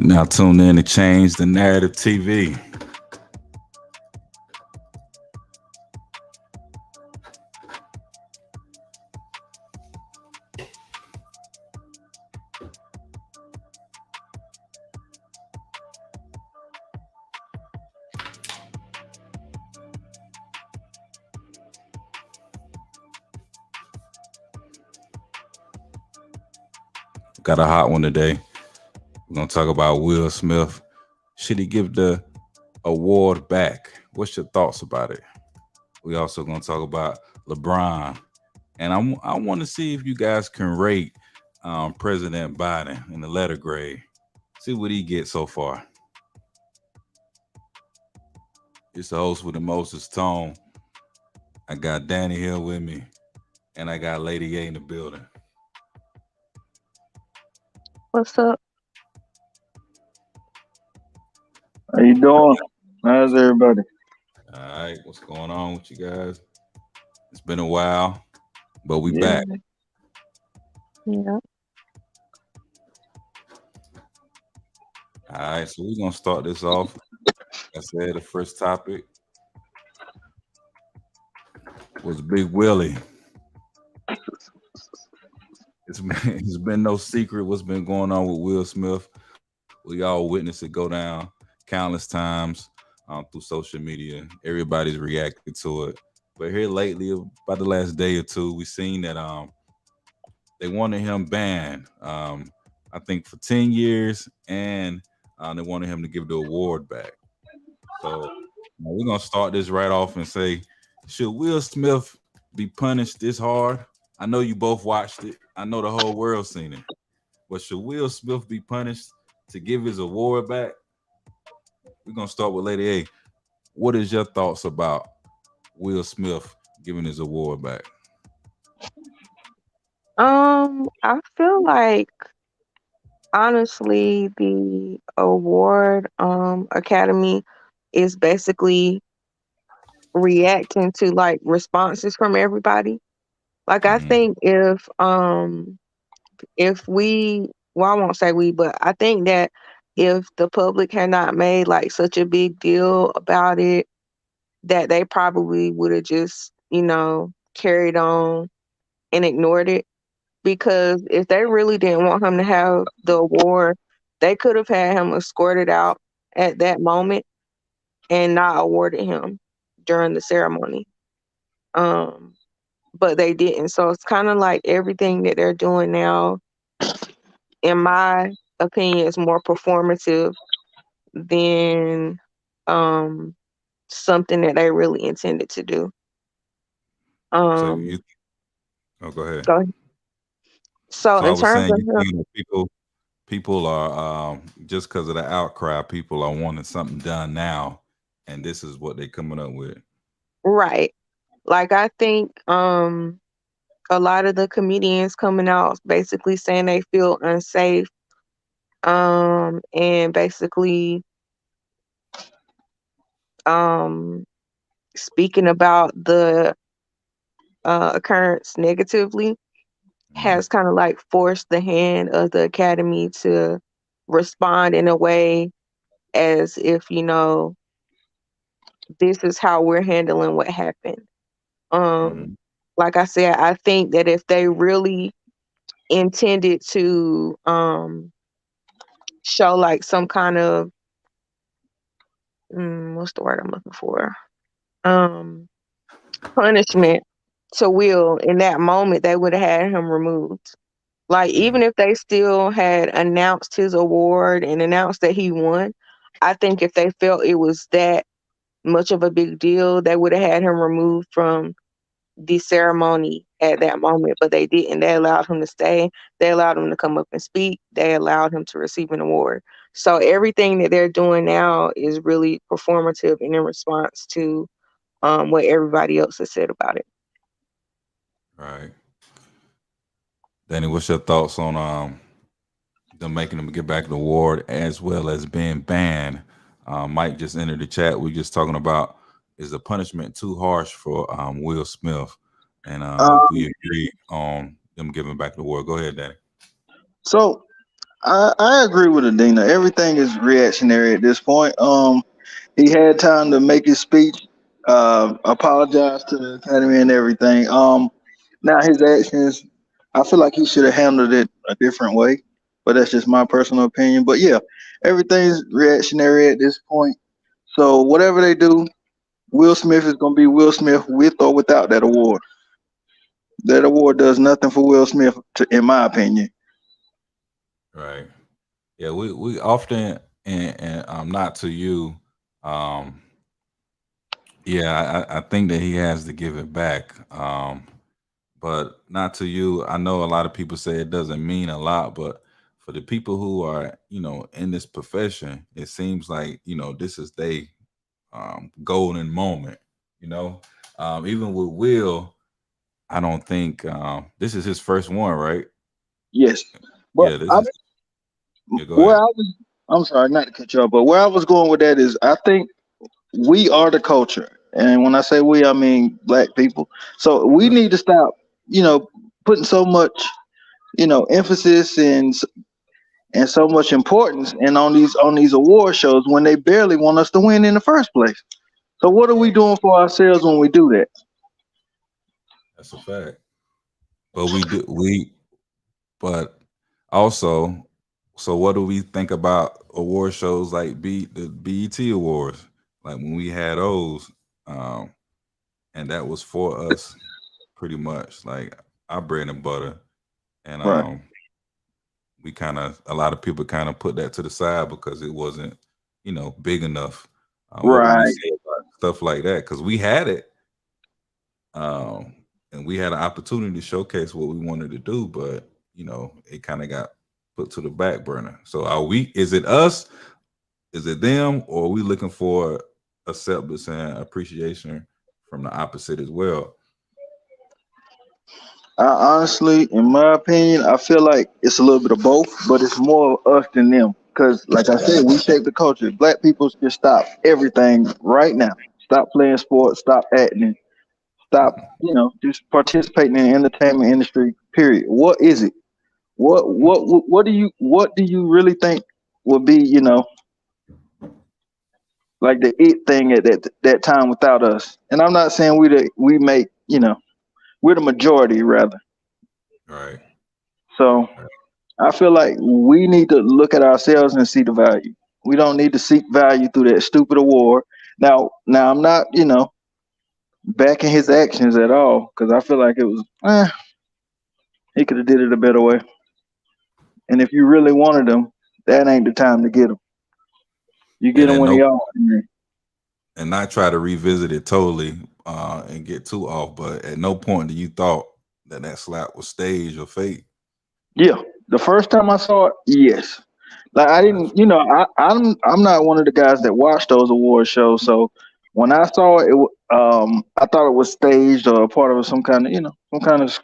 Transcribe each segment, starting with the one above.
Now tune in to Change the Narrative TV. Got a hot one today. We're gonna talk about Will Smith. Should he give the award back? What's your thoughts about it? We also gonna talk about LeBron, and I want to see if you guys can rate President Biden in the letter grade. See what he gets so far. It's the host with the Moses Tone. I got Danny Hill with me, and I got Lady A in the building. What's up? How you doing? How's everybody? All right, what's going on with you guys? It's been a while, but we Yeah. back. Yeah. All right, so we're gonna start this off. I said the first topic was Big Willie. It's been no secret what's been going on with Will Smith. We all witnessed it go down countless times through social media. Everybody's reacted to it. But here lately, about the last day or two, we seen that they wanted him banned. I think for 10 years, and they wanted him to give the award back. So we're gonna start this right off and say, should Will Smith be punished this hard? I know you both watched it. I know the whole world seen it. But should Will Smith be punished to give his award back? We're gonna start with Lady A. What is your thoughts about Will Smith giving his award back? I feel like honestly the award academy is basically reacting to like responses from everybody. Like I Mhm. think if we, well, I won't say we, but I think that if the public had not made like such a big deal about it, that they probably would have just, carried on and ignored it. Because if they really didn't want him to have the award, they could have had him escorted out at that moment and not awarded him during the ceremony. Um, but they didn't. So it's kind of like everything that they're doing now, in my opinion, is more performative than um, something that they really intended to do. So Um, you go ahead. go ahead. So So I in was terms saying of you him, think that people are just because of the outcry, people are wanting something done now, and this is what they're coming up with. right? Like I think a lot of the comedians coming out basically saying they feel unsafe, and basically um speaking about the occurrence negatively Mhm. has kind of like forced the hand of the academy to respond in a way as if this is how we're handling what happened. um Mhm. like I said, I think that if they really intended to show like some kind of what's the word I'm looking for? Um, punishment to Will in that moment, they would have had him removed. Like Mhm. even if they still had announced his award and announced that he won, I think if they felt it was that much of a big deal, they would have had him removed from the ceremony at that moment, but they didn't. They allowed him to stay. They allowed him to come up and speak. They allowed him to receive an award. So everything that they're doing now is really performative and in response to what everybody else has said about it. Right, Danny. What's your thoughts on them making them get back the award as well as being banned? Mike just entered the chat. We just talking about, is the punishment too harsh for Will Smith, and if we Um, agree on them giving back the award. Go ahead, Danny. so I agree with Adina. Everything is reactionary at this point. He had time to make his speech, apologize to the academy and everything. Now his actions, I feel like he should have handled it a different way, but that's just my personal opinion. But yeah, everything's reactionary at this point. So whatever they do, Will Smith is gonna be Will Smith with or without that award. That award does nothing for Will Smith, in my opinion. Right. Yeah, we often and not to you. Um, yeah, I think that he has to give it back. But not to you. I know a lot of people say it doesn't mean a lot, but for the people who are, in this profession, it seems like, this is they golden moment, you know. Even with Will, I don't think this is his first one, right? Yes, but Yeah, this is yeah, go where ahead. I was, I'm sorry not to cut you off, but where I was going with that is I think we are the culture. And when I say we, I mean black people. So we Right. need to stop, you know, putting so much, emphasis and so much importance and on these award shows when they barely want us to win in the first place. So what are we Right. doing for ourselves when we do that? That's a fact. But but also, so what do we think about award shows like the BET Awards? Like when we had those, um, and that was for us pretty much like our bread and butter. And Right. we kind of a lot of people kind of put that to the side because it wasn't, big enough. What would we Right. say about stuff like that? Because we had it, um, and we had an opportunity to showcase what we wanted to do, but it kind of got put to the back burner. So are we? Is it us? Is it them? Or are we looking for acceptance and appreciation from the opposite as well? I honestly, in my opinion, I feel like it's a little bit of both, but it's more of us than them. Because, like I said, we shape the culture. Black people just stop everything right now. Stop playing sports. Stop acting. Stop, just participating in the entertainment industry. Period. What is it? What do you really think would be, like the it thing at that time without us? And I'm not saying we make, we're the majority rather. Right. So Right. I feel like we need to look at ourselves and see the value. We don't need to seek value through that stupid award. Now I'm not, backing his actions at all because I feel like it was, he could have did it a better way. And if you really wanted him, that ain't the time to get him. You get And him at when no he on. and not try to revisit it totally and get too off. But at no point do you thought that slap was staged or fake. Yeah, the first time I saw it, yes. Like I Gotcha. didn't, I'm not one of the guys that watch those award shows. So when I saw it, I thought it was staged or a part of some kind of, some kind of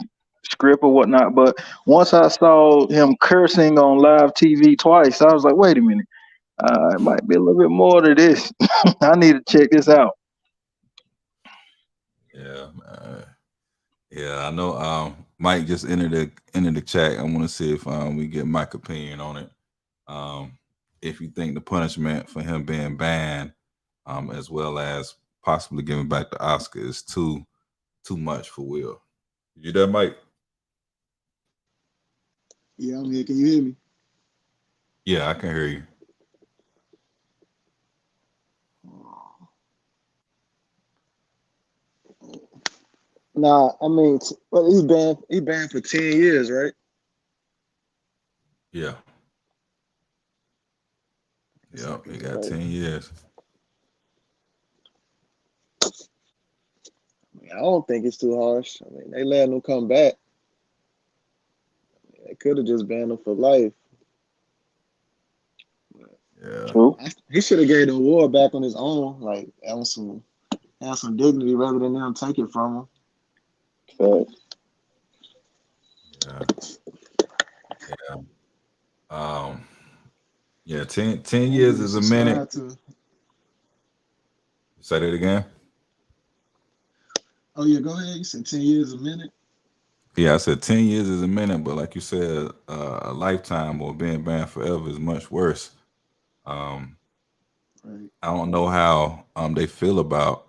script or whatnot. But once I saw him cursing on live TV twice, I was like, wait a minute, it might be a little bit more to this. I need to check this out. Yeah, yeah. I know. Mike just entered the chat. I want to see if we get Mike's opinion on it. Um, if you think the punishment for him being banned, as well as possibly giving back the Oscar, is too much for Will. You there, Mike? Yeah, I'm here. Can you hear me? Yeah, I can hear you. Nah, I mean, well, he banned for 10 years, right? Yeah, It's yeah. like He it's got crazy. 10 years. I mean, I don't think it's too harsh. I mean, they let him come back. They could have just banned him for life. Yeah. True. He should have gave the award back on his own, like have some dignity rather than them take it from him. Facts. Yeah. Yeah. Um, yeah, 10 I don't years really is a minute. subscribe to. Say that again. Oh yeah, go ahead. You said 10 years a minute. Yeah, I said 10 years is a minute, but like you said, a lifetime or being banned forever is much worse. Um, Right. I don't know how they feel about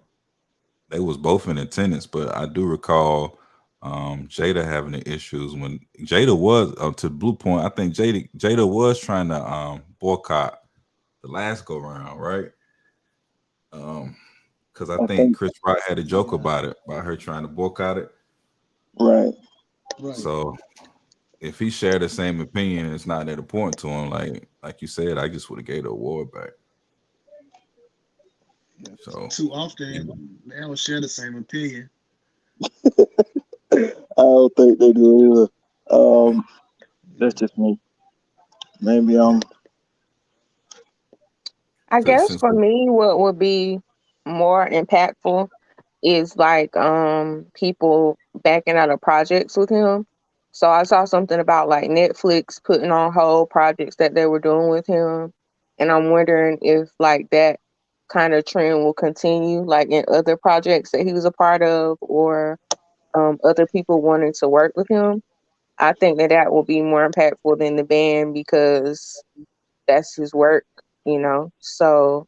they was both in attendance, but I do recall Jada having the issues when Jada was to Blue Point. I think Jada was trying to boycott the last go round, right? Um, because I I think think Chris Rock had a joke Yeah. about it, about her trying to boycott it. right. Right. So if he shared the same opinion, it's not that important to him. Like you said, I just would have gave the award back. Yeah. So Too you know, often they don't share the same opinion. I don't think they do either. That's Yeah. just me. Maybe I so guess since for me, what would be more impactful is like people backing out of projects with him. So I saw something about like Netflix putting on hold projects that they were doing with him, and I'm wondering if like that kind of trend will continue like in other projects that he was a part of, or other people wanting to work with him. I think that that will be more impactful than the band because that's his work, you know. So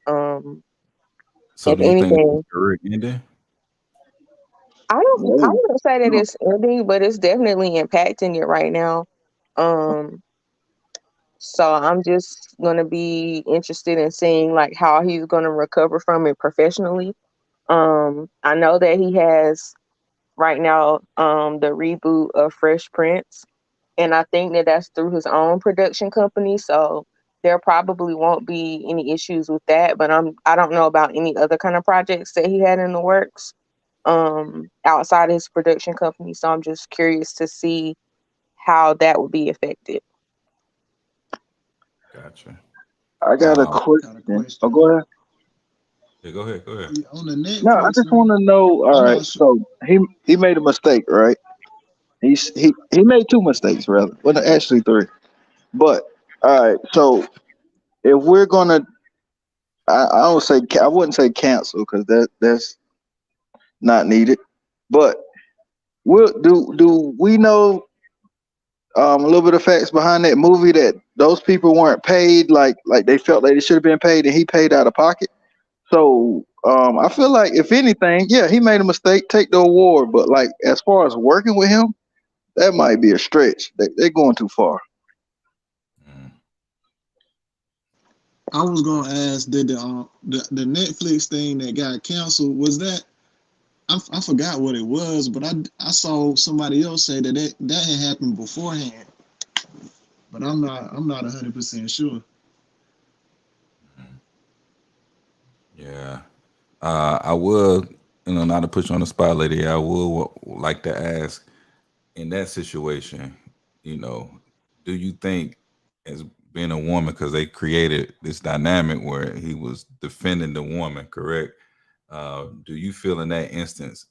so if do you think that his anything, career ending? I no, wouldn't say that no. it's ending, but it's definitely impacting it right now. Um, so I'm just gonna be interested in seeing like how he's gonna recover from it professionally. I know that he has right now the reboot of Fresh Prince, and I think that that's through his own production company. So there probably won't be any issues with that. But I don't know about any other kind of projects that he had in the works outside his production company. So I'm just curious to see how that would be affected. Gotcha. I got a Um, Got a question. Oh, question. go ahead. yeah, go ahead, go ahead. On the No, I Netflix just want thing, to know. All I'm right, not sure. so he made a mistake, right? He made two mistakes, rather. Well, no, actually three. But all right, so if we're gonna, I don't say I wouldn't say cancel because that's not needed. But will do we know a little bit of facts behind that movie that those people weren't paid like they felt like they should have been paid and he paid out of pocket? So I feel like if anything, yeah, he made a mistake, take the award. But like as far as working with him, that might be a stretch. They're going too far. Mm. I was gonna ask, did the Netflix thing that got canceled was that I forgot what it was, but I saw somebody else say that that had happened beforehand, but I'm not 100% sure. Mm. Yeah. I would, not to put you on the spot, lady. I would like to ask in that situation, you know, do you think, as being a woman, because they created this dynamic where he was defending the woman, correct? Do you feel in that instance,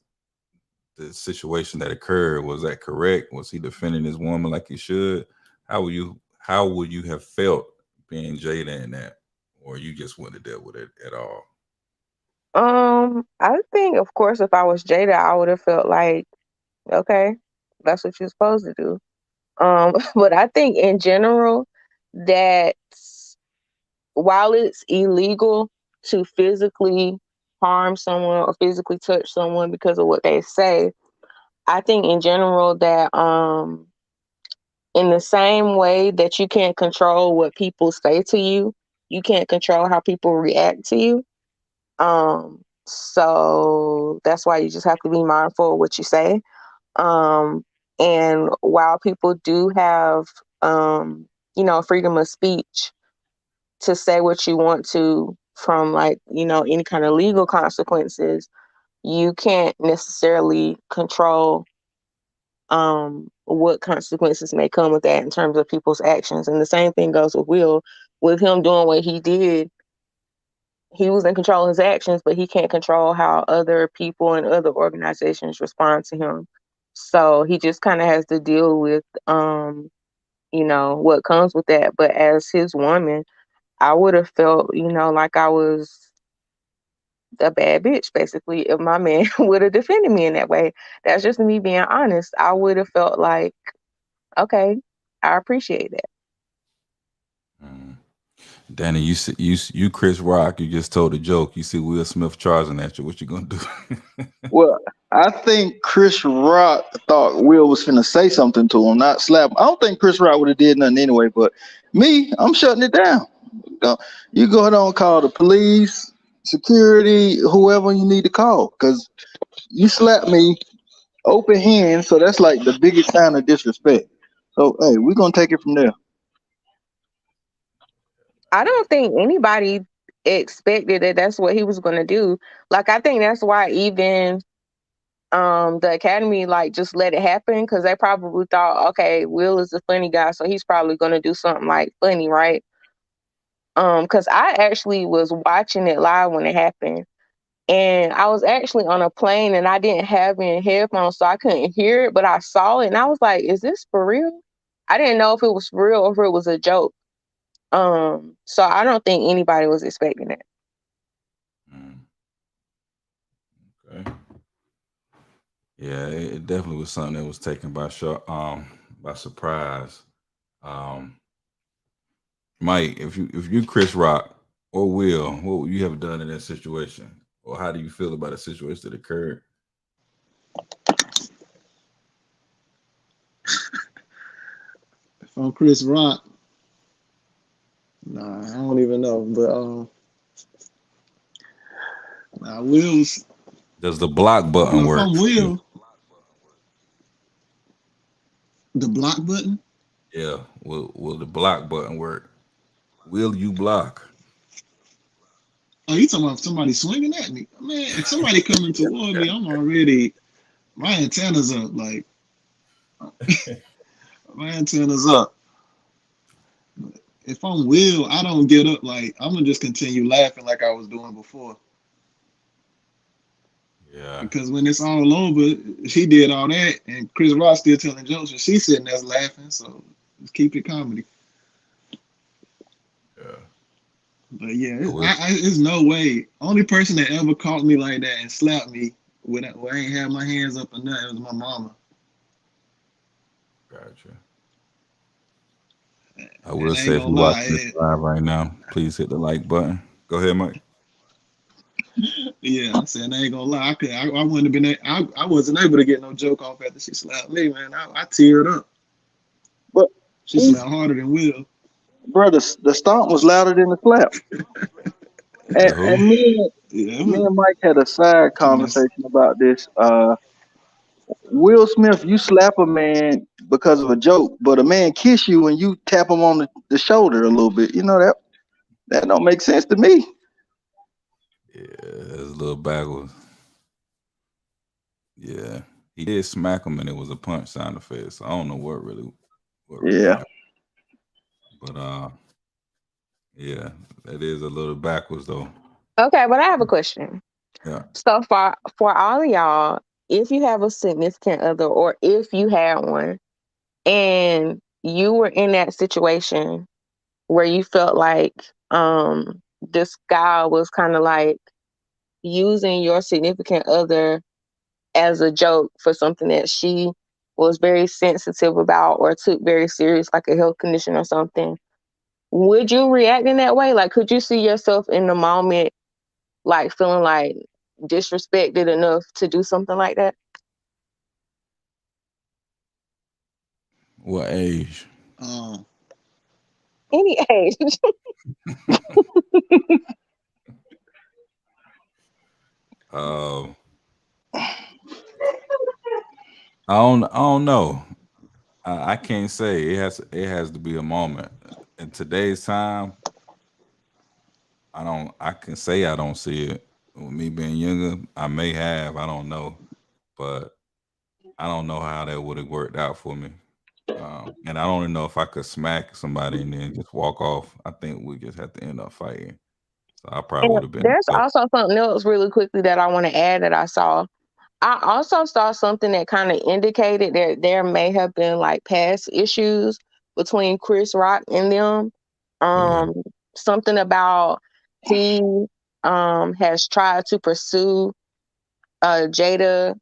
the situation that occurred, was that correct? Was he defending his woman like he should? How would you have felt being Jada in that? Or you just wouldn't have dealt with it at all? I think, of course, if I was Jada, I would have felt like, okay, that's what you're supposed to do. But I think in general that while it's illegal to physically harm someone or physically touch someone because of what they say, I think in general that in the same way that you can't control what people say to you, you can't control how people react to you. So that's why you just have to be mindful of what you say. Um, and while people do have, freedom of speech to say what you want to from like, any kind of legal consequences, you can't necessarily control what consequences may come with that in terms of people's actions. And the same thing goes with Will. With him doing what he did, he was in control of his actions, but he can't control how other people and other organizations respond to him. So he just kind of has to deal with, what comes with that. But as his woman, I would have felt, like I was a bad bitch, basically, if my man would have defended me in that way. That's just me being honest. I would have felt like, okay, I appreciate that. Mm. Danny, you Chris Rock. You just told a joke. You see Will Smith charging at you. What you gonna do? Well, I think Chris Rock thought Will was finna say something to him, not slap him. I don't think Chris Rock would have did nothing anyway. But me, I'm shutting it down. You go ahead and call the police, security, whoever you need to call, because you slapped me open hand. So that's like the biggest sign of disrespect. So hey, we're gonna take it from there. I don't think anybody expected that that's what he was going to do. Like, I think that's why even the Academy like just let it happen, because they probably thought, okay, Will is a funny guy, so he's probably going to do something like funny, right? Because I actually was watching it live when it happened, and I was actually on a plane and I didn't have any headphones, so I couldn't hear it, but I saw it and I was like, is this for real? I didn't know if it was for real or if it was a joke. So I don't think anybody was expecting it. Mm, okay. Yeah, it definitely was something that was taken by surprise. Um, Mike, if you Chris Rock or Will, what would you have done in that situation, or how do you feel about a situation that occurred? If I'm Chris Rock, nah, I don't even know. But nah, Will's. Does the block button Well, if work I'm for you? Will, the block button. Yeah, will the block button work? Will you block? Oh, you talking about somebody swinging at me? Man, if somebody coming toward me, I'm already my antennas up. Like my antennas up. If I'm Will, I don't get up. Like I'm gonna just continue laughing like I was doing before. Yeah, Because when it's all over, she did all that, and Chris Rock still telling jokes, and she's sitting there laughing. So just keep it comedy. yeah. But yeah, I will. it's no way. Only person that ever caught me like that and slapped me when I ain't had my hands up or nothing was my mama. Gotcha. I will And I ain't say if gonna you're watching this lie, live right now, please hit the like button. Go ahead, Mike. yeah, I said I ain't gonna lie. I wouldn't have been. I wasn't able to get no joke off after she slapped me, man. I teared up. But She slapped harder than Will. brother, the stomp was louder than the slap. The And who? Yeah, me and Mike had a side that's conversation about this. Will Smith, you slap a man because of a joke, but a man kiss you and you tap him on the shoulder a little bit. You know that don't make sense to me. Yeah, it's a little backwards. Yeah, he did smack him, and it was a punch sound effect. So I don't know what really Yeah. happened. But yeah, that is a little backwards though. Okay, but I have a question. Yeah. So for all of y'all, if you have a significant other or if you had one and you were in that situation where you felt like this guy was kind of like using your significant other as a joke for something that she was very sensitive about or took very serious, like a health condition or something, would you react in that way? Like, could you see yourself in the moment, like feeling like disrespected enough to do something like that? What age? um Any age. Uh, I don't know. I can't say. It has to be a moment. In today's time, I don't. I can say I don't see it. With me being younger, I may have. I don't know, but I don't know how that would have worked out for me. And I don't even know if I could smack somebody and then just walk off. I think we just have to end up fighting. So I probably And would have been there's upset. also something else really quickly that I want to add that I saw. I also saw something that kind of indicated that there may have been like past issues between Chris Rock and them. Oh yeah. Um, Something about he has tried to pursue Jada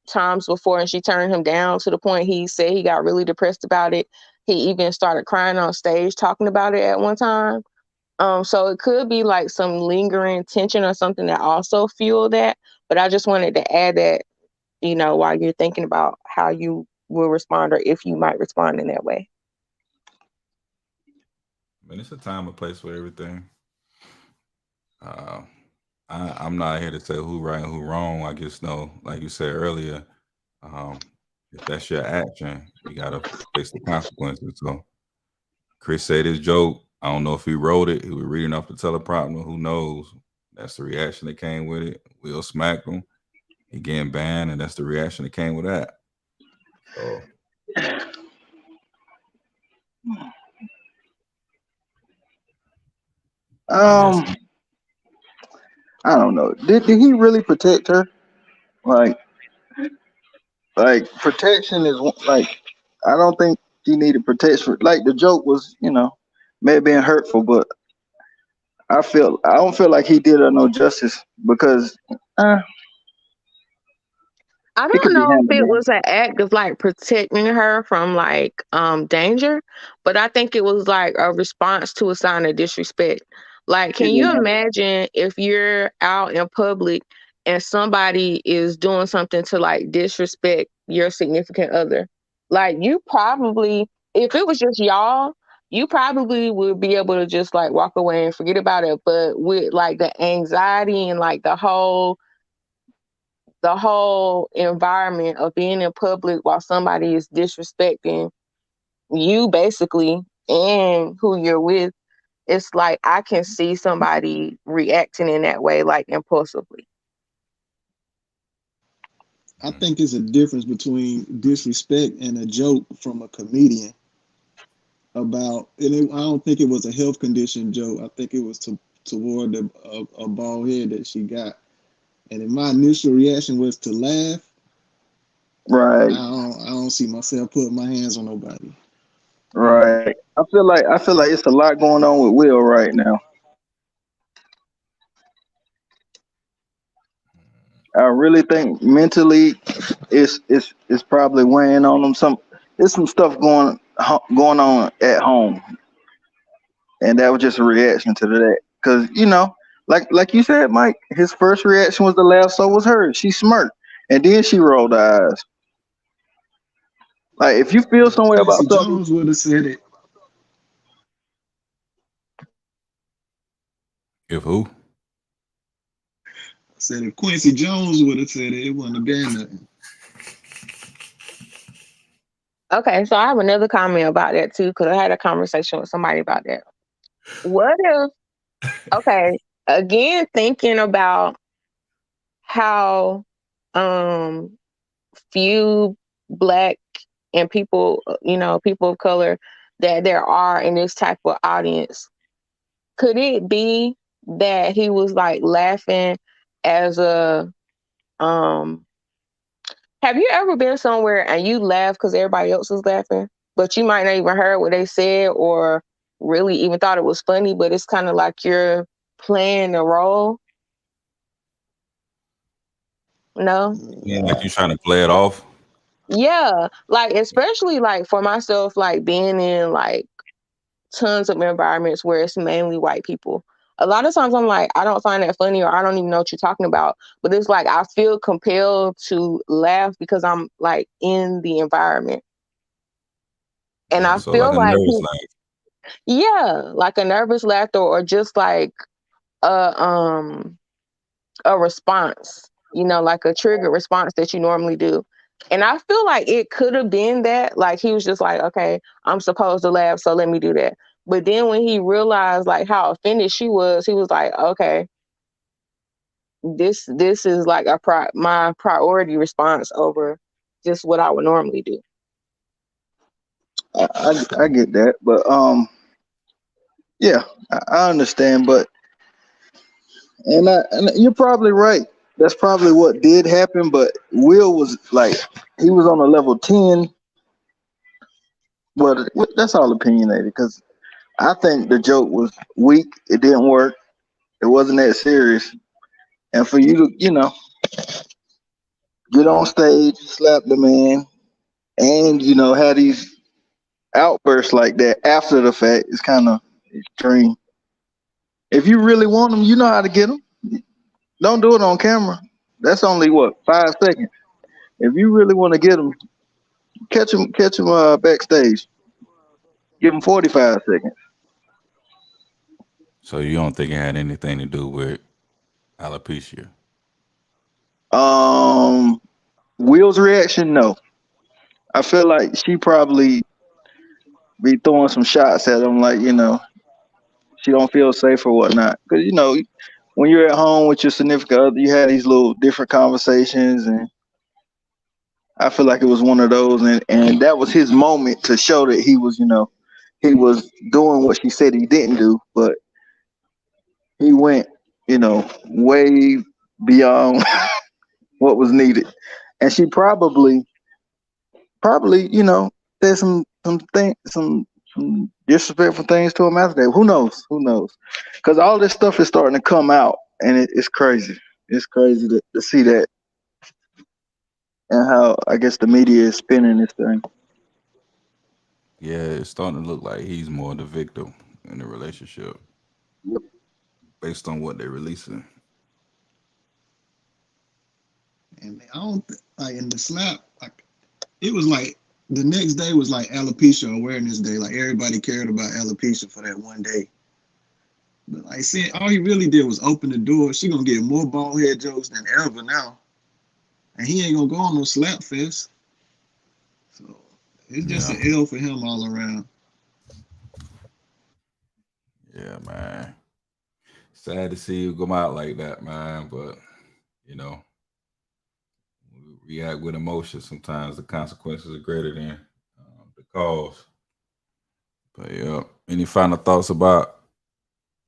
times before, and she turned him down to the point he said he got really depressed about it. He even started crying on stage talking about it at one time. So it could be like some lingering tension or something that also fueled that. But I just wanted to add that, while you're thinking about how you will respond or if you might respond in that way. I mean, it's a time and place for everything. I'm not here to say who right and who wrong. I just know, like you said earlier, if that's your action, you gotta face the consequences. So Chris said his joke. I don't know if he wrote it. He was reading off the teleprompter. Who knows? That's the reaction that came with it. Will smacked him. He getting banned, and that's the reaction that came with that. So I don't know. Did he really protect her? Like protection is like, I don't think he needed protection. Like the joke was, may have been hurtful, but I don't feel like he did her no justice because I he don't could be know if handled it better. was an act of like protecting her from like danger, but I think it was like a response to a sign of disrespect. Like, can you Yeah. imagine if you're out in public and somebody is doing something to like disrespect your significant other? Like, you probably, if it was just y'all, you probably would be able to just like walk away and forget about it. But with like the anxiety and like the whole environment of being in public while somebody is disrespecting you basically and who you're with, it's like I can see somebody reacting in that way, like impulsively. I think it's a difference between disrespect and a joke from a comedian about, I don't think it was a health condition joke. I think it was toward a bald head that she got. And if my initial reaction was to laugh, Right. I don't see myself putting my hands on nobody. Right. I feel like it's a lot going on with Will right now. I really think mentally, it's probably weighing on him. There's some stuff going on at home, and that was just a reaction to that. Because like you said, Mike, his first reaction was to laugh. So was hers. She smirked, and then she rolled her eyes. Like if you feel some way about Quincy something, Jones would have said it. if who? I said if Quincy Jones would have said it wouldn't have been nothing. Okay, so I have another comment about that too, because I had a conversation with somebody about that. What if, okay, again, thinking about how few Black and people, people of color that there are in this type of audience, could it be that he was like laughing as a have you ever been somewhere and you laugh because everybody else was laughing, but you might not even heard what they said or really even thought it was funny, but it's kind of like you're playing the role? No? Yeah, like you trying to play it off. Yeah, like especially like for myself, like being in like tons of environments where it's mainly white people. A lot of times I'm like, I don't find that funny or I don't even know what you're talking about. But it's like I feel compelled to laugh because I'm like in the environment. And Yeah, I so like feel a like, nervous laugh. yeah, like a nervous laughter or just like a a response, like a triggered response that you normally do. And I feel like it could have been that, like he was just like, okay, I'm supposed to laugh, so let me do that. But then when he realized like how offended she was, he was like, okay, this is like my priority response over just what I would normally do. I get that, but yeah, I understand, but and you're probably right. That's probably what did happen. But Will was like, he was on a level 10. Well, that's all opinionated because I think the joke was weak. It didn't work. It wasn't that serious. And for you to, get on stage, slap the man, and have these outbursts like that after the fact is kind of extreme. If you really want them, you know how to get them. Don't do it on camera. That's only what 5 seconds. If you really want to get them, catch them backstage. Give them 45 seconds. So you don't think it had anything to do with alopecia? Um, Will's reaction, no. I feel like she probably be throwing some shots at him, like she don't feel safe or whatnot. Because when you're at home with your significant other, you had these little different conversations, and I feel like it was one of those, and that was his moment to show that he was doing what she said he didn't do, but he went, way beyond what was needed, and she probably, said some disrespectful things to him after that. Who knows? Who knows? Because all this stuff is starting to come out, and it's crazy. It's crazy to see that and how I guess the media is spinning this thing. Yeah, it's starting to look like he's more the victim in the relationship Yep. based on what they're releasing. And I don't like in the slap, like it was like the next day was like alopecia awareness day. Like everybody cared about alopecia for that one day. But like said, all he really did was open the door. She gonna get more bald head jokes than ever now. And he ain't gonna go on no slap fest. So it's just Yeah, an L for him all around. yeah, man. Sad to see you come out like that, man. But you know, we react with emotion. Sometimes the consequences are greater than the cause. But yeah, any final thoughts about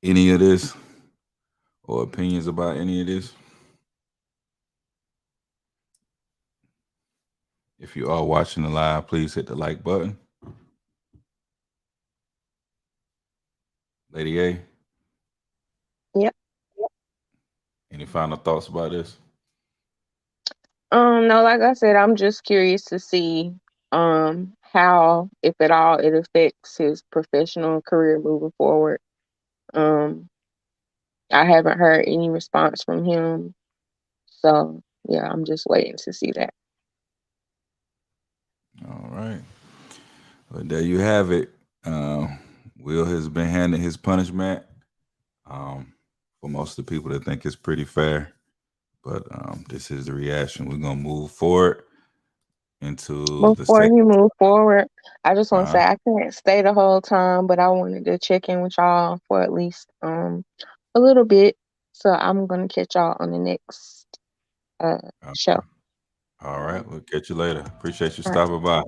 any of this or opinions about any of this? If you are watching the live, please hit the like button. Lady A, Yep. any final thoughts about this? No, like I said, I'm just curious to see how, if at all, it affects his professional career moving forward. Um, I haven't heard any response from him, so yeah, I'm just waiting to see that. All right. Well, there you have it. Will has been handed his punishment. Um, for most of the people that think it's pretty fair, but this is the reaction. We're gonna move forward into the Before second. you move forward, I just want to Uh, say I couldn't stay the whole time, but I wanted to check in with y'all for at least a little bit. So I'm gonna catch y'all on the next uh show. okay. All right. We'll catch you later. Appreciate you All right. stopping by.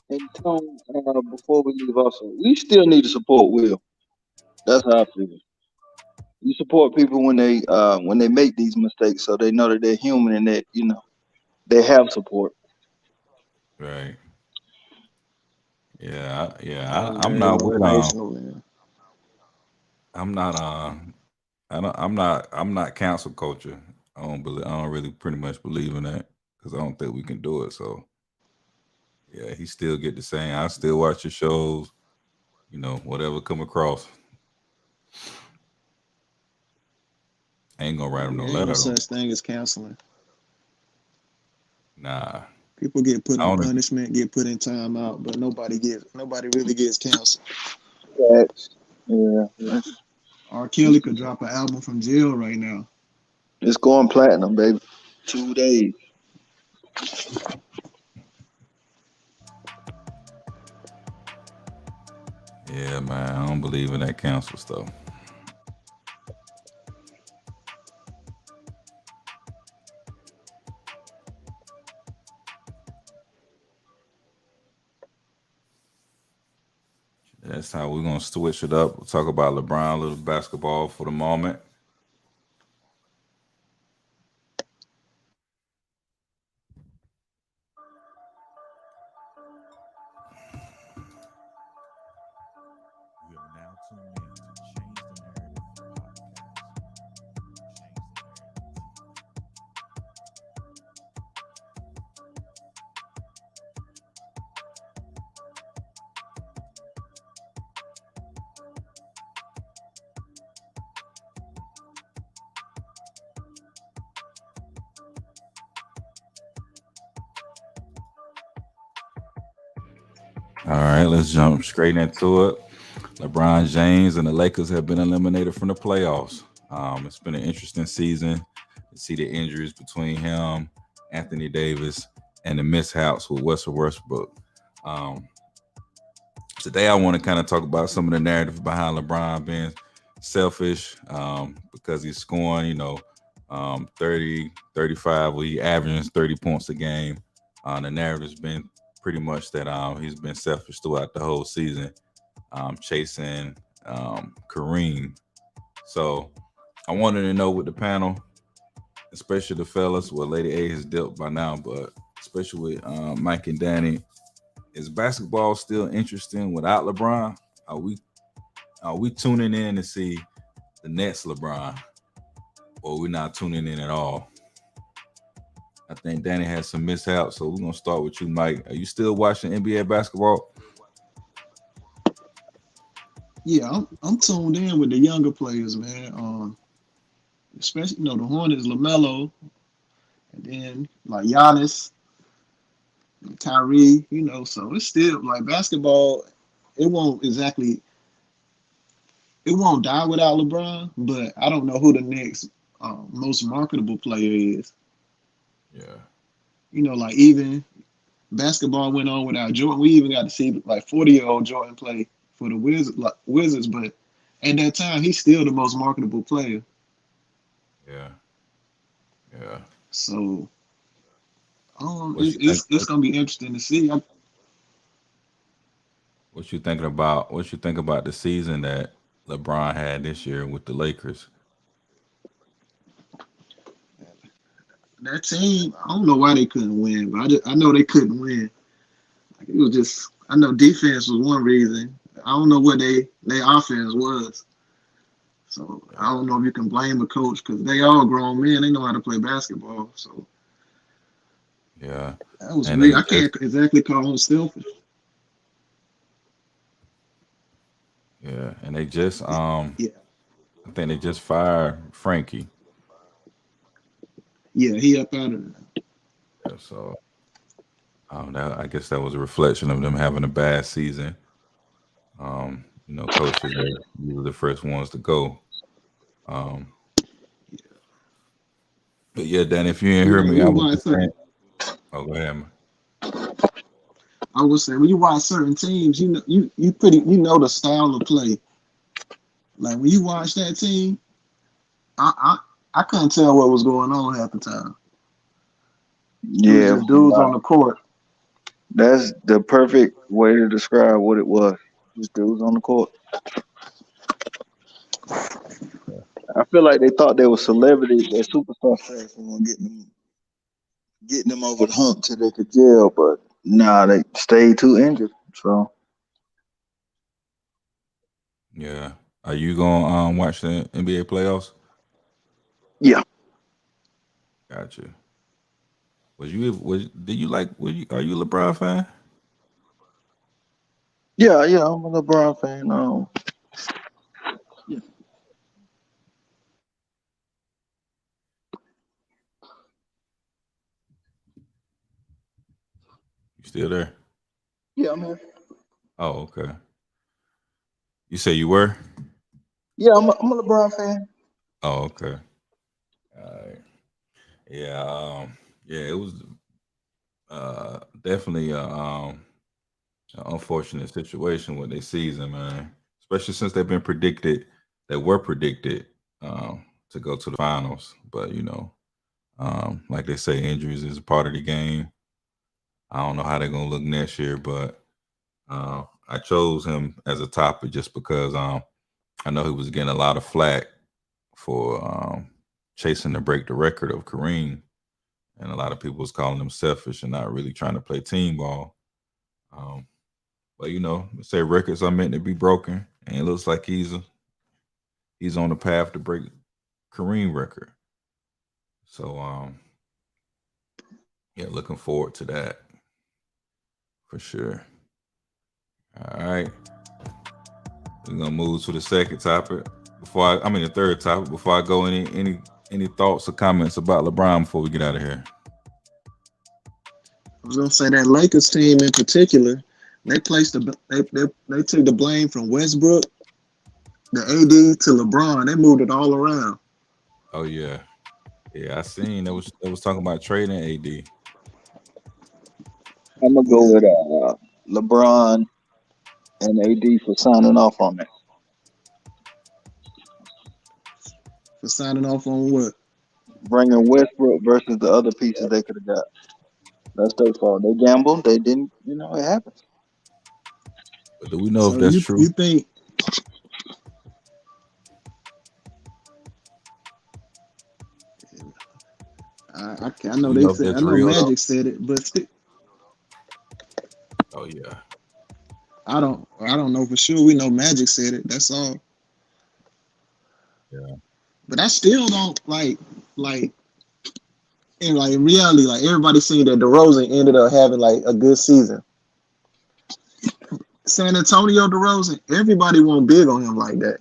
And Tone, before we leave, also, we still need to support Will. That's how I feel. You support people when they make these mistakes, so they know that they're human and that they have support. Right. Yeah. That was I'm very not with motivational, man. I'm not I'm not cancel culture. I don't really pretty much believe in that because I don't think we can do it. So yeah, he still get the same. I still watch your shows. Whatever come across. I ain't gonna write him no There ain't no letter though. such thing as counseling. Nah, People get put I in don't. punishment, get put in timeout, but nobody really gets counseled. Facts. Yeah, R. Kelly could drop an album from jail right now. it's going platinum, baby. 2 days. Yeah, man, I don't believe in that cancel stuff. That's how we're gonna switch it up. We'll talk about LeBron, a little basketball for the moment. You are now tuned in to Change the Narrative All right, let's jump straight into it. LeBron James and the Lakers have been eliminated from the playoffs. It's been an interesting season to see the injuries between him, Anthony Davis, and the mishaps with Russell Westbrook. Um, Today, I want to kind of talk about some of the narrative behind LeBron being selfish because he's scoring, 30, 35, well, he averaging 30 points a game. The narrative's been pretty much that he's been selfish throughout the whole season, chasing Kareem. So I wanted to know with the panel, especially the fellas, well, Lady A has dealt by now, but especially with Mike and Danny, is basketball still interesting without LeBron? Are we tuning in to see the next LeBron, or we're not tuning in at all? I think Danny had some mishaps, so we're gonna start with you, Mike. Are you still watching NBA basketball? Yeah, I'm tuned in with the younger players, man. Especially the Hornets, LaMelo, and then like Giannis, and Kyrie. So it's still like basketball. It won't die without LeBron, but I don't know who the next most marketable player is. Yeah. Like even basketball went on without Jordan. We even got to see like 40-year-old Jordan play for the Wizards, but at that time he's still the most marketable player. Yeah. Yeah. So it's gonna be interesting to see. What you thinking about? What you think about the season that LeBron had this year with the Lakers? That team, I don't know why they couldn't win, but I know they couldn't win. Like, it was just, I know defense was one reason. I don't know what their offense was. So I don't know if you can blame a coach because they all grown men. They know how to play basketball. So yeah, that was weird. I can't exactly call them selfish. Yeah, and they just I Yeah, think they just fired Frankie. yeah, he up out of there. Yeah, so I guess that was a reflection of them having a bad season. Coaches are usually the first ones to go. Um, but yeah, Dan, if you ain't heard me, I was just saying. Oh, go ahead, man. I would say when you watch certain teams, you know the style of play. Like when you watch that team, I couldn't tell what was going on half the time. Yeah, dudes on the court. That's the perfect way to describe what it was. Just dudes on the court. I feel like they thought they were celebrities, they're superstar stars, and getting them over the hump till they could jail, but nah, they stayed too injured. So Yeah, are you gonna watch the NBA playoffs? yeah, Gotcha. Did you like? Are you a LeBron fan? yeah, I'm a LeBron fan. Yeah, You still there? yeah, I'm here. Oh, okay. You say you were? Yeah, I'm a LeBron fan. Oh, okay. All right. Yeah. Yeah. It was definitely an unfortunate situation with their season, man. Especially since they've been predicted, they were predicted to go to the finals. But like they say, injuries is a part of the game. I don't know how they're gonna look next year, but I chose him as a topic just because I know he was getting a lot of flack for chasing to break the record of Kareem, and a lot of people was calling him selfish and not really trying to play team ball. But they say records are meant to be broken, and it looks like he's on the path to break Kareem record. So yeah, looking forward to that for sure. All right, we're gonna move to the second topic the third topic. Before I go, any thoughts or comments about LeBron before we get out of here? I was gonna say that Lakers team in particular, They placed they took the blame from Westbrook, the AD to LeBron. They moved it all around. Oh yeah, yeah. I seen they was talking about trading AD. I'm gonna go Yeah, with LeBron and AD for signing off on it. for signing off on what? Bringing Westbrook versus the other pieces they could have got. That's their fault. They gambled. They didn't. You know, it happens. But do we know if So that's you true? think I Do know we they know if said I that's know real though? Magic said it, but Oh yeah, I don't know for sure. We know Magic said it. That's all. yeah. But I still don't like in reality, like everybody seen that DeRozan ended up having like a good season. San Antonio DeRozan, everybody won't big on him like that.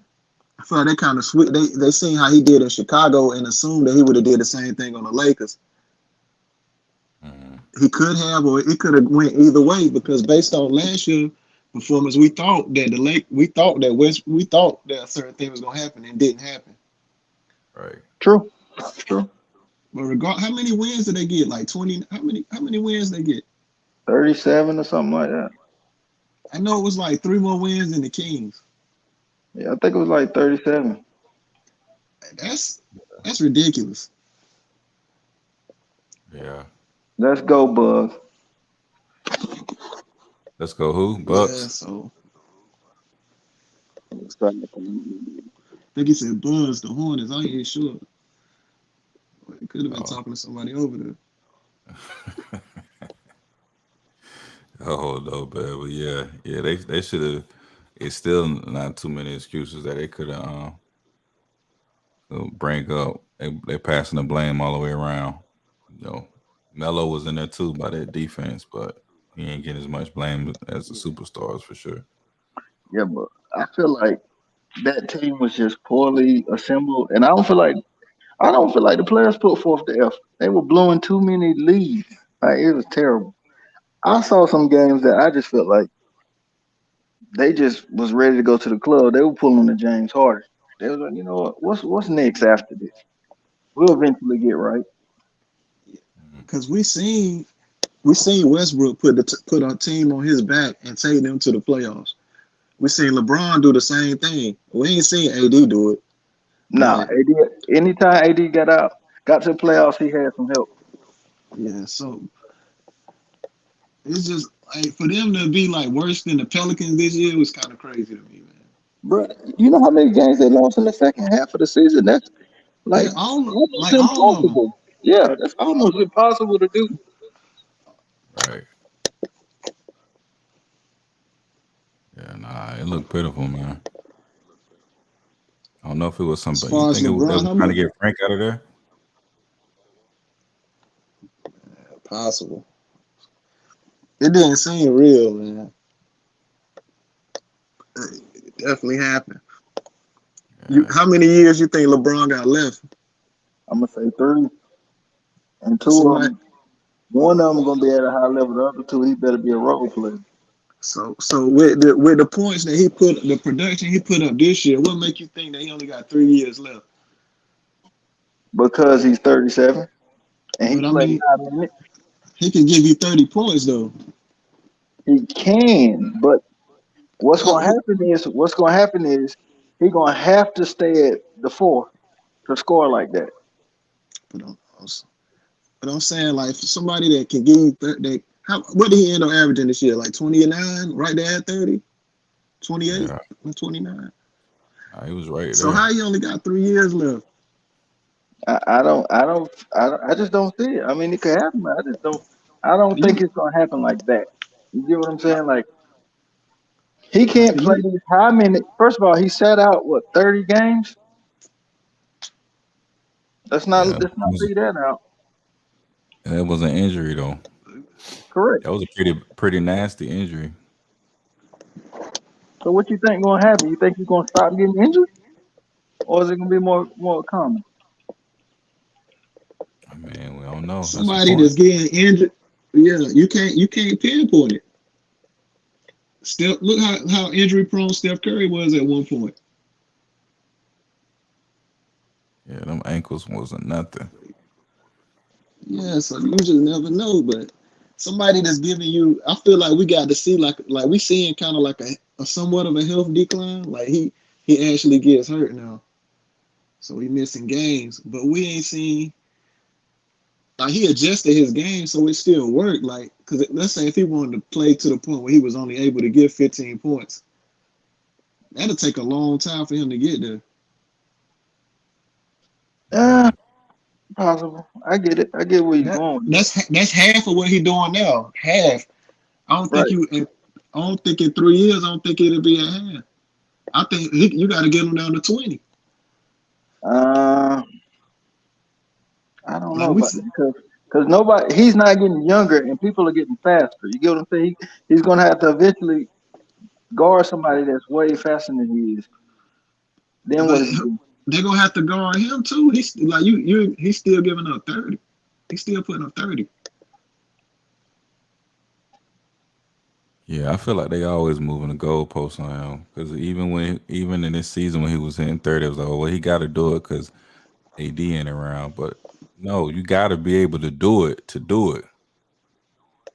I feel like they kind of sweet. They seen how he did in Chicago and assumed that he would have did the same thing on the Lakers. Mhm. He could have, or it could have went either way because based on last year's performance, we thought that we thought that a certain thing was gonna happen and didn't happen. Right. True. True. But how many wins did they get? Like 20? How many wins they get? 37 or something like that. I know it was like 3 more wins than the Kings. Yeah, I think it was like 37. That's ridiculous. Yeah. Let's go, Bug. Let's go. Who? Yeah, Bucks. so I think he said Buzz the Hornets. I ain't sure. He could have been Oh. talking to somebody over there. Oh no, man. But yeah, yeah. They should have. It's still not too many excuses that they could have bring up. They passing the blame all the way around. You know, Melo was in there too by that defense, but he ain't getting as much blame as the superstars for sure. Yeah, but I feel like that team was just poorly assembled, and I don't feel like the players put forth the effort. They were blowing too many leads. Like it was terrible. I saw some games that I just felt like they just was ready to go to the club. They were pulling the James Harden. They was like, you know what? What's next after this? We'll eventually get right. Mhm. Because we seen Westbrook put a team on his back and take them to the playoffs. We seen LeBron do the same thing. We ain't seen AD do it, Nah, but AD. Anytime AD got to the playoffs, he had some help. yeah. So it's just like for them to be like worse than the Pelicans this year was kind of crazy to me, man. But you know how many games they lost in the second half of the season? That's like Yeah, almost all of them. impossible. Yeah, that's almost impossible to do. Right. Yeah. Nah, it looked pitiful, man. I don't know if it was As somebody. You far as think they LeBron, was how trying to much get Frank out of there? possible? It didn't seem real, man. It definitely happened. Yeah. How many years you think LeBron got left? I'm gonna say three, and two of Somebody. them. One of them gonna be at a high level. The other two, he better be a role player So with the points that he put, the production he put up this year, what make you think that he only got 3 years left? because he's 37 and he But I played mean, 9 minutes. he can give you 30 points though. He can, but Uh, what's gonna happen is he gonna have to stay at the four to score like that. But I'm saying like for somebody that can give you 30, what did he end up averaging this year? Like 29, right there at 30, 28, Yeah. 29. Nah, he was right So there. how he only got 3 years left? I just don't see it. I mean, it could happen. I don't think You it's gonna happen like that. You get what I'm saying? Like he like can't play you these high minutes. First of all, he sat out what 30 games. Let's not Yeah. let's not leave that out. That was an injury though. Correct. That was a pretty nasty injury. So what you think gonna happen? You think he's gonna stop getting injured, or is it gonna be more common? I mean, we don't know. That's the somebody point. that's getting injured, yeah, you can't pinpoint it. Look how injury prone Steph Curry was at one point. Yeah, them ankles wasn't nothing. Yeah, so you just never know. But somebody that's giving you, I feel like we got to see like we seeing kind of like a somewhat of a health decline. Like he actually gets hurt now, so he missing games. But we ain't seen like he adjusted his game, so it still worked. Like, because let's say if he wanted to play to the point where he was only able to get 15 points, that'll take a long time for him to get there. Possible. I get it. I get where you're going. That's half of what he's doing now. Half. I don't think Right. I don't think in 3 years. I don't think it'll be at half. I think you got to get him down to 20. I don't Like know about that because nobody, he's not getting younger and people are getting faster. You get what I'm saying? He's gonna have to eventually guard somebody that's way faster than he is. Then but what is he doing? they're gonna have to guard him too. He's like he's still giving up 30. He's still putting up 30. Yeah, I feel like they always moving the goalposts on him because even in this season when he was hitting 30, it was like, oh, well, he got to do it because AD ain't around. But no, you got to be able to do it to do it.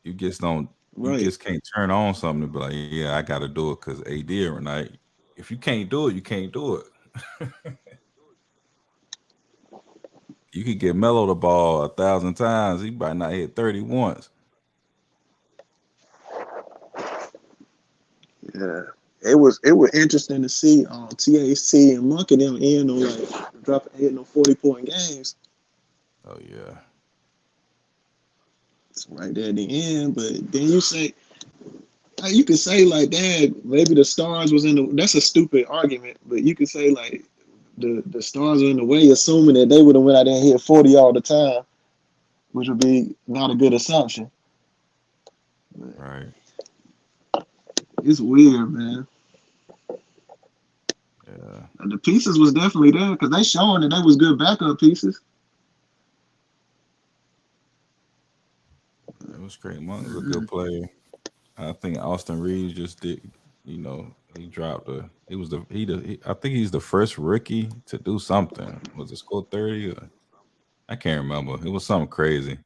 You just don't. You Right. just can't turn on something and be like, yeah, I got to do it because AD every night. If you can't do it, you can't do it. You could get Melo the ball 1,000 times. He might not hit 30 once. Yeah. It was interesting to see TAC and Monk and them in on like dropping 40-point games. Oh yeah. It's right there at the end, but then you say you could say like that maybe the stars was in the that's a stupid argument, but you could say like the stars are in the way, assuming that they would have went out there and hit 40 all the time, which would be not a good assumption. Right. It's weird, man. Yeah. And the pieces was definitely there because they showing that they was good backup pieces. It was great. Monk was a good player. I think Austin Reeves just did. He dropped a. He was I think he's the first rookie to do something. Was it score 30? I can't remember. It was something crazy.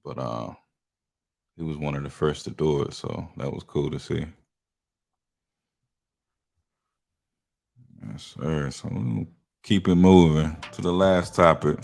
But he was one of the first to do it, so that was cool to see. Yes, sir. So we'll keep it moving to the last topic.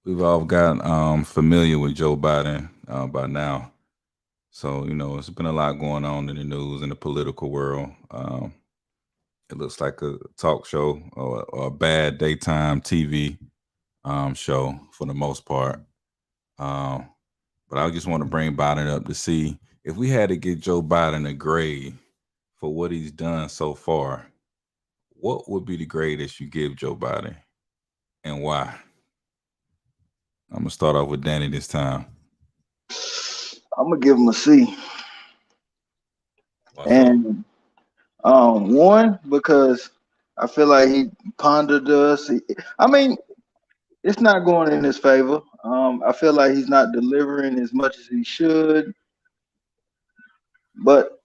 We've all gotten familiar with Joe Biden by now. So, it's been a lot going on in the news in the political world. It looks like a talk show or a bad daytime TV show for the most part. Um, but I just want to bring Biden up to see if we had to get Joe Biden a grade for what he's done so far, what would be the grade that you give Joe Biden and why? I'm going to start off with Danny this time. I'm gonna give him a C. Why so? And one because I feel like he pondered us. I mean, it's not going in his favor. I feel like he's not delivering as much as he should, but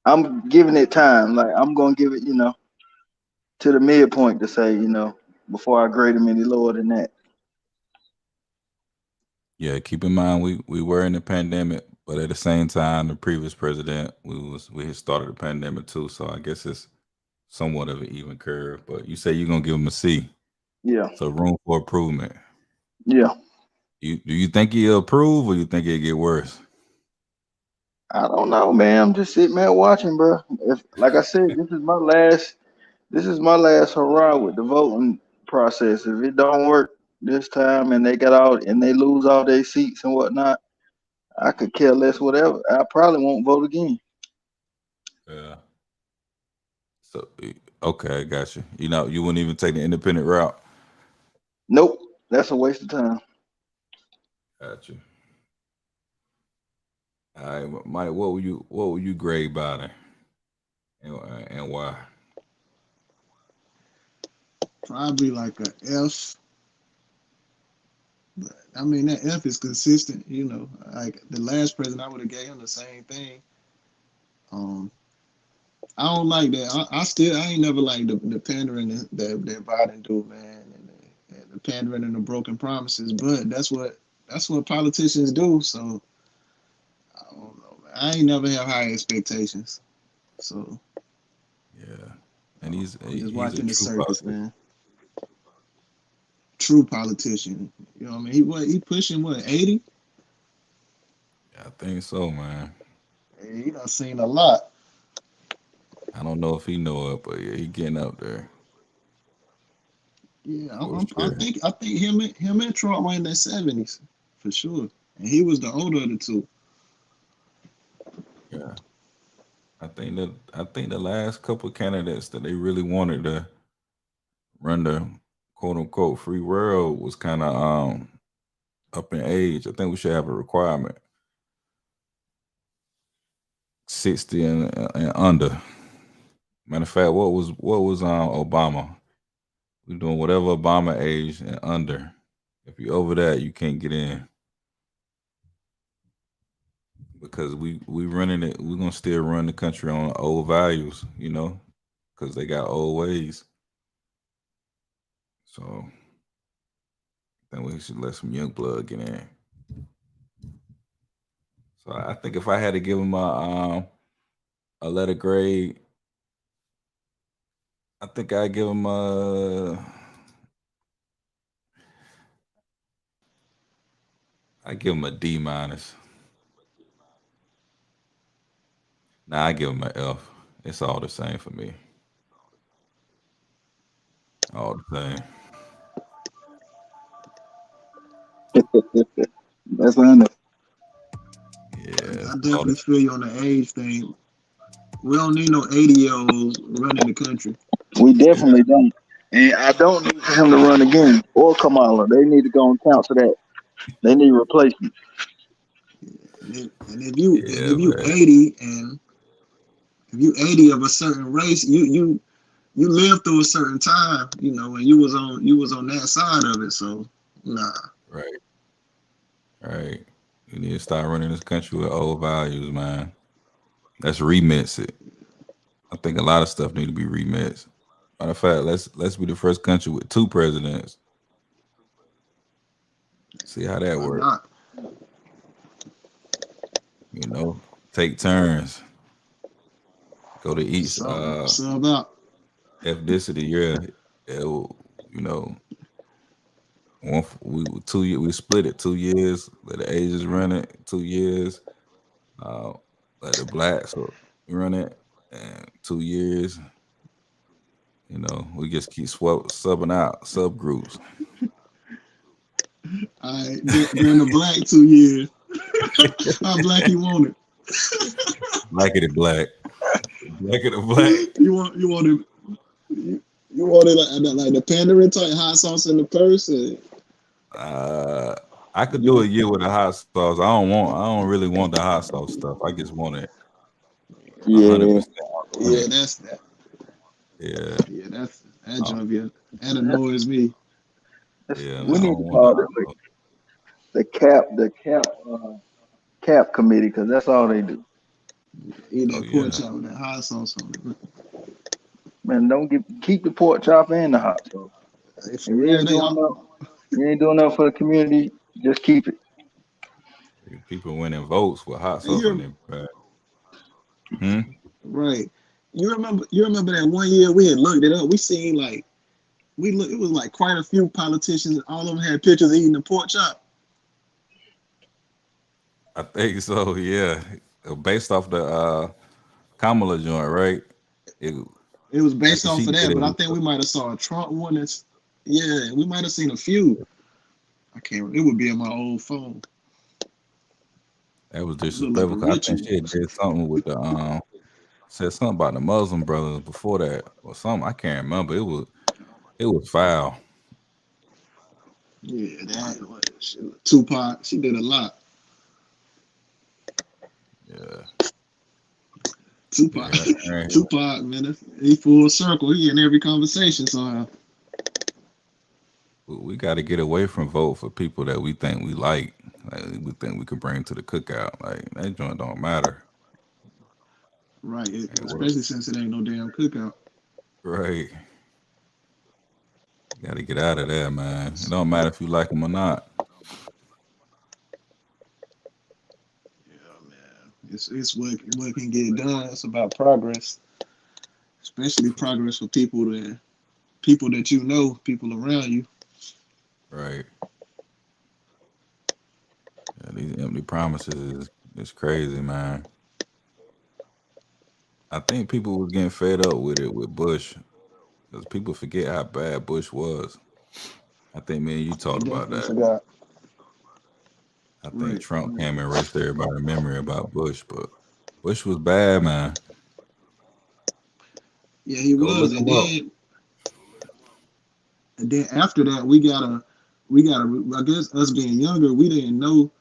I'm giving it time. Like I'm gonna give it, to the midpoint to say, before I grade him any lower than that. Yeah, keep in mind we were in the pandemic, but at the same time, the previous president we had started the pandemic too. So I guess it's somewhat of an even curve. But you say you're gonna give him a C, Yeah, so room for improvement. yeah. Do you think he'll improve or you think it'll get worse? I don't know, man. I'm just sitting there watching, bro. If, like I said, this is my last. This is my last hurrah with the voting process. If it don't work this time, and they lose all their seats and whatnot, I could care less. Whatever. I probably won't vote again. So okay, I got you. You know, you wouldn't even take the independent route. Nope, that's a waste of time. Got you. All right, Mike. What would you grade Biden and why? Probably like a F. But I mean that F is consistent, you know. Like the last president, I would have gave him the same thing. Um, I don't like that. I ain't never liked the pandering that Biden do, man, and the pandering and the broken promises. But that's what politicians do. So I don't know, man. I ain't never have high expectations. So Yeah, and he's I'm just he's a watching the true circus, politician. man. True politician. You know what I mean? He pushing what 80? I think so, man. He done seen a lot. I don't know if he know it, but yeah, he getting up there Yeah, for I sure. think him and Trump were in their 70s for sure, and he was the older of the two. Yeah, I think the last couple of candidates that they really wanted to run the quote unquote free world was kind of up in age. I think we should have a requirement 60 and under. Matter of fact, what was Obama? We're doing whatever Obama age and under. If you're over that, you can't get in because we running it. We're gonna still run the country on old values, because they got old ways. So then we should let some young blood get in. So I think if I had to give him a letter grade, I think I'd give him a D minus. Nah, I give him an F. It's all the same for me. All the same. That's fine. Yeah, I it's all the definitely feel you on the age thing. We don't need no 80-year-olds running the country. We yeah, definitely don't. And I don't need for him to run again or Kamala. They need to go and counsel that. They need replacement. And if you man. 80 and if you 80 of a certain race, you lived through a certain time, and you was on that side of it. So nah, Right, right. You need to start running this country with old values, man. Let's remix it. I think a lot of stuff need to be remixed. Matter of fact, let's be the first country with two presidents. See how that why works. not? Take turns. Go to each Sub out. ethnicity. Yeah, you know, we 2 years. We split it 2 years. Let the Asians run it 2 years. Uh, let the blacks run it and 2 years. We just keep subbing out subgroups. All right, during the black 2 years, how black you want it? Black it and black. Black it and black. You want it like the pandering type hot sauce in the purse. Uh, I could do a year with the hot sauce. I don't really want the hot sauce stuff. I just want it Yeah, 100% Yeah, authentic. that's that. Yeah, Yeah, that uh, junk. Yeah, that annoys me. yeah. we I need to don't want the call it hot sauce. the cap committee because that's all they do. Eat Oh that pork yeah, chop with that hot sauce on it. Man, don't keep the pork chop and the hot sauce. Hey, If for you real, ain't they doing are. enough, you ain't doing enough for the community. Just keep it. people winning votes with hot And sauce in you're their bag. Hmm? right. You remember that one year we had looked it up. We seen like it was like quite a few politicians. All of them had pictures eating the pork chop. I think so. Yeah, based off the Kamala joint, right? It, It was based after off she of did that, it, but I think we might have saw a Trump one. Yeah, we might have seen a few. I can't. It would be on my old phone. that was It looked like a disrespectful. 'Cause I think ritual. she had did something with the said something about the Muslim brothers before that or something. I can't remember. It was foul. Yeah, that was Tupac. She did a lot. Yeah. Tupac, Yeah. Tupac, man, he full circle. He in every conversation somehow. We got to get away from vote for people that we think we like we think we could bring to the cookout. Like that joint don't matter. Right, And especially since it ain't no damn cookout. right. You got to get out of there, man. It don't matter if you like them or not. Yeah, man. It's what can get done. It's about progress, especially progress for people that you know, people around you. Right. Yeah, these empty promises is crazy, man. I think people was getting fed up with it with Bush because people forget how bad Bush was. I think me and you They talked about definitely that. forgot. I think Right. Trump came and erased everybody's memory about Bush, but Bush was bad, man. Yeah, he Go was, look him up. and then after that, we gotta. I guess us being younger, we didn't know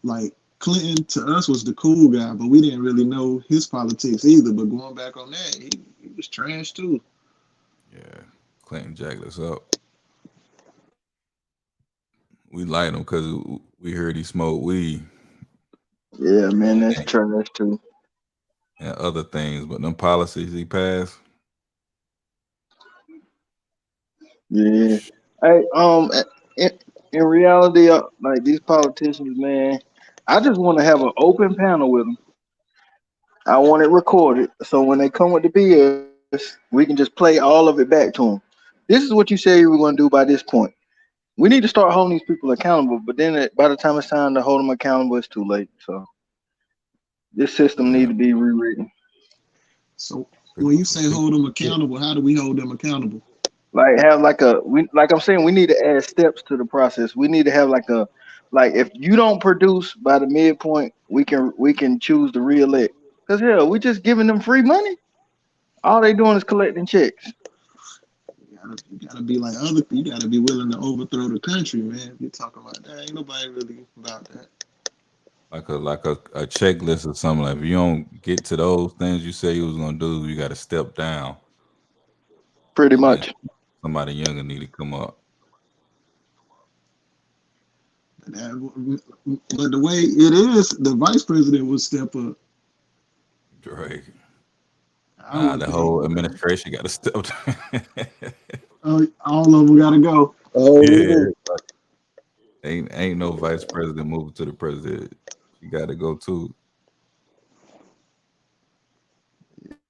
like Clinton to us was the cool guy, but we didn't really know his politics either. But going back on that, he was trash too. Yeah, Clinton jacked us up. We liked him because we heard he smoked weed Yeah, man, that's trash too. and other things, but them policies he passed. Yeah. Hey, in, in reality, like these politicians, man, I just want to have an open panel with them. I want it recorded, so when they come with the BS, we can just play all of it back to them. This is what you say you were going to do by this point. We need to start holding these people accountable, but then by the time it's time to hold them accountable, it's too late. So this system Yeah, need to be rewritten. So when you say hold them accountable, how do we hold them accountable? Like have like I'm saying, we need to add steps to the process. We need to have like if you don't produce by the midpoint, we can choose to re-elect. Cause hell, we just giving them free money. All they doing is collecting checks. You gotta be like other. You gotta be willing to overthrow the country, man. If you're talking about that, ain't nobody really about that. like a checklist or something. Like if you don't get to those things you say you was gonna do, you got to step down, Pretty and then much. somebody younger need to come up. But the way it is, the vice president would step up. Right. I would The think whole administration got to step down. all of them gotta go. Yeah. Ain't no vice president moving to the president. You got to go too.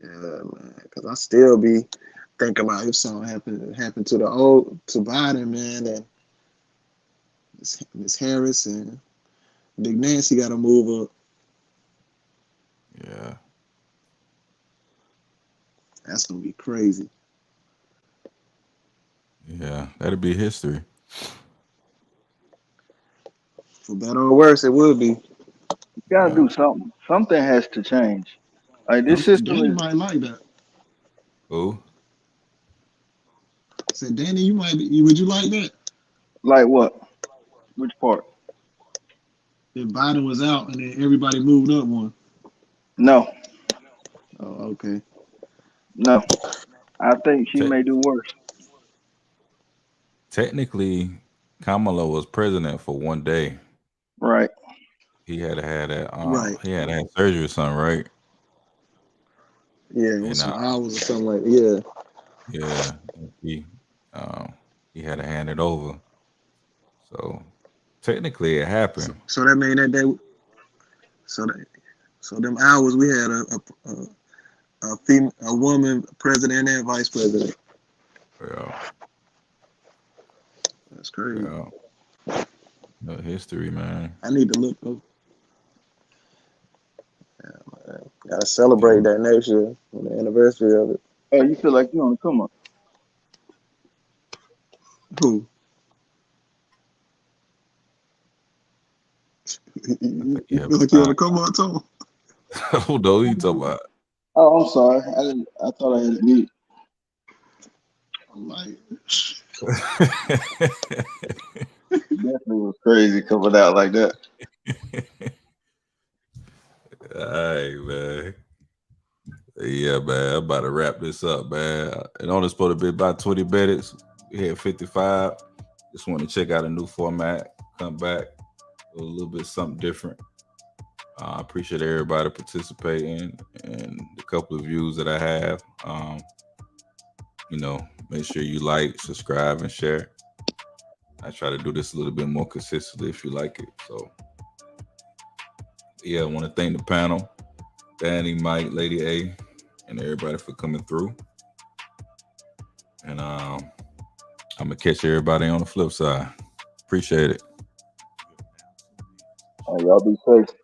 Yeah, man. Because I still be thinking about if something happened to Biden, man, and Miss Harris and Big Nancy got to move up. Yeah. That's gonna be crazy. Yeah. That'll be history. For better or worse, it will be. You gotta Yeah. do something. Something has to change. Like this system Danny is might like that. Who? I said, Danny, you might be. Would you like that like what? Which part? if Biden was out and then everybody moved up one? No, Oh, okay. no. I think she Te- may do worse. technically, Kamala was president for one day. Right. He had to have that. Right. He had to have surgery or something, right? Yeah, with And some hours or something like that. yeah, he um, he had to hand it over. So technically, it Yeah. happened. So that mean that they. So that. So them hours we had a woman president and vice president. Yeah, That's crazy. yeah. History, man. I need to look up. Gotta celebrate that next year on the anniversary of it. Oh, you feel like you on the come up? Who? I You think you have feel like you want to come on, Tom? Who know you talking about? Oh, I'm sorry. I thought I had it mute. I'm like, Definitely was crazy coming out like that. All right, man. Yeah, man. I'm about to wrap this up, man. It only supposed to be about 20 minutes. We had 55. Just want to check out a new format. Come back with a little bit something different. I appreciate everybody participating and the couple of views that I have. Make sure you like, subscribe, and share. I try to do this a little bit more consistently if you like it. So, yeah, I want to thank the panel, Danny, Mike, Lady A, and everybody for coming through. And I'm going to catch everybody on the flip side. Appreciate it. All right, y'all be safe.